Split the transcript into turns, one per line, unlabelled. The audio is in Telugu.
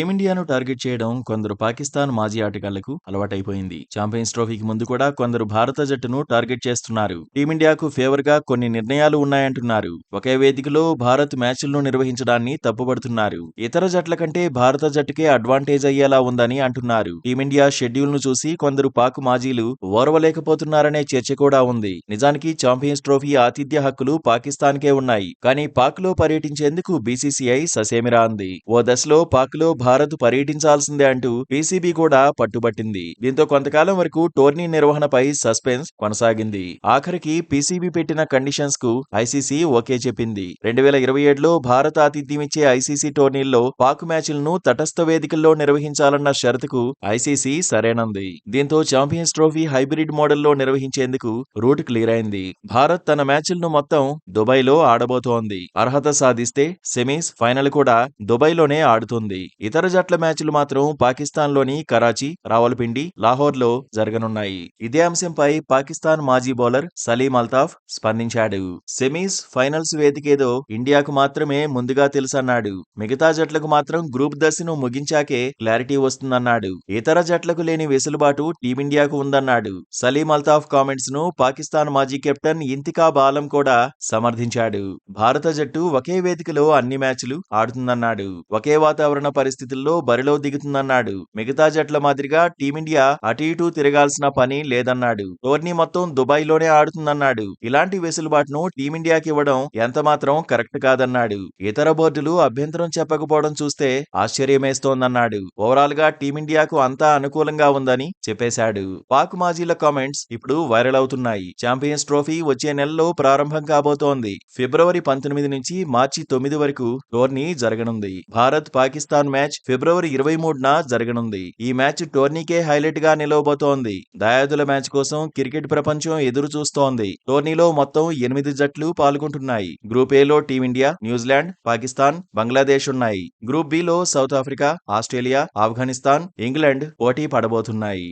టీమిండియాను టార్గెట్ చేయడం కొందరు పాకిస్తాన్ మాజీ ఆటగాళ్లకు అలవాటైపోయింది. ఛాంపియన్స్ ట్రోఫీకి ముందు కూడా కొందరు భారత జట్టును టార్గెట్ చేస్తున్నారు. టీమిండియాకు ఫేవర్ గా కొన్ని నిర్ణయాలు ఉన్నాయంటున్నారు. ఒకే వేదికలో భారత్ మ్యాచ్లను నిర్వహించడాన్ని తప్పుపడుతున్నారు. ఇతర జట్ల కంటే భారత జట్టుకే అడ్వాంటేజ్ అయ్యేలా ఉందని అంటున్నారు. టీమిండియా షెడ్యూల్ ను చూసి కొందరు పాక్ మాజీలు ఓర్వలేకపోతున్నారనే చర్చ కూడా ఉంది. నిజానికి ఛాంపియన్స్ ట్రోఫీ ఆతిథ్య హక్కులు పాకిస్తాన్కే ఉన్నాయి. కానీ పాక్ లో పర్యటించేందుకు బీసీసీఐ ససేమిరా అంది. ఓ దశలో పాక్ లో భారత్ పర్యటించాల్సిందే అంటూ పీసీబీ కూడా పట్టుబట్టింది. దీంతో కొంతకాలం వరకు టోర్నీ నిర్వహణపై సస్పెన్స్ కొనసాగింది. ఆఖరికి పీసీబీ పెట్టిన కండిషన్స్ కు ఐసీసీ ఓకే చెప్పింది. 2027లో భారత్ ఆతిథ్యమిచ్చే ఐసీసీ టోర్నీల్లో పాక్ మ్యాచ్లను తటస్థ వేదికల్లో నిర్వహించాలన్న షరతుకు ఐసీసీ సరేనంది. దీంతో ఛాంపియన్స్ ట్రోఫీ హైబ్రిడ్ మోడల్లో నిర్వహించేందుకు రూట్ క్లియర్ అయింది. భారత్ తన మ్యాచ్లను మొత్తం దుబాయ్లో ఆడబోతోంది. అర్హత సాధిస్తే సెమీస్, ఫైనల్ కూడా దుబాయ్లోనే ఆడుతుంది. ఇతర జట్ల మ్యాచ్లు మాత్రం పాకిస్తాన్లోని కరాచీ, రావల్పిండి, లాహోర్లో జరగనున్నాయి. ఇదే అంశంపై పాకిస్తాన్ మాజీ బౌలర్ సలీం అల్తాఫ్ స్పందించాడు. సెమీస్, ఫైనల్స్ వేదికేదో ఇండియాకు మాత్రమే ముందుగా తెలుసన్నాడు. మిగతా జట్లకు మాత్రం గ్రూప్ దశను ముగించాకే క్లారిటీ వస్తుందన్నాడు. ఇతర జట్లకు లేని వెసులుబాటు టీమిండియాకు ఉందన్నాడు. సలీం అల్తాఫ్ కామెంట్స్ ను పాకిస్తాన్ మాజీ కెప్టెన్ ఇంతికాబ్ ఆలం కూడా సమర్థించాడు. భారత జట్టు ఒకే వేదికలో అన్ని మ్యాచ్లు ఆడుతుందన్నాడు. ఒకే వాతావరణ పరిస్థితుల్లో బరిలో దిగుతుందన్నాడు. మిగతా జట్ల మాదిరిగా టీమిండియా అటు ఇటు తిరగాల్సిన పని లేదన్నాడు. టోర్నీ మొత్తం దుబాయ్లోనే ఆడుతుందన్నాడు. ఇలాంటి వెసులుబాటును టీమిండియాకి ఇవ్వడం ఎంతమాత్రం కరెక్ట్ కాదన్నాడు. ఇతర బోర్డులు అభ్యంతరం చెప్పకపోవడం చూస్తే ఆశ్చర్యమేస్తోందన్నాడు. ఓవరాల్ గా టీమిండియాకు అంతా అనుకూలంగా ఉందని చెప్పేశాడు. పాక్ మాజీల కామెంట్స్ ఇప్పుడు వైరల్ అవుతున్నాయి. ఛాంపియన్స్ ట్రోఫీ వచ్చే నెలలో ప్రారంభం కాబోతోంది. ఫిబ్రవరి 19 నుంచి మార్చి 9 వరకు టోర్నీ జరగనుంది. భారత్ పాకిస్తాన్ మ్యాచ్ ఫిబ్రవరి 23న జరగనుంది. ఈ మ్యాచ్ టోర్నీకే హైలైట్ గా నిలవబోతోంది. దాయాదుల మ్యాచ్ కోసం క్రికెట్ ప్రపంచం ఎదురు చూస్తోంది. టోర్నీలో మొత్తం 8 జట్లు పాల్గొంటున్నాయి. గ్రూప్ ఏలో టీమిండియా, న్యూజిలాండ్, పాకిస్తాన్, బంగ్లాదేశ్ ఉన్నాయి. Group below south Africa, Australia, Afghanistan, England పోటీ పడబోతున్నాయి.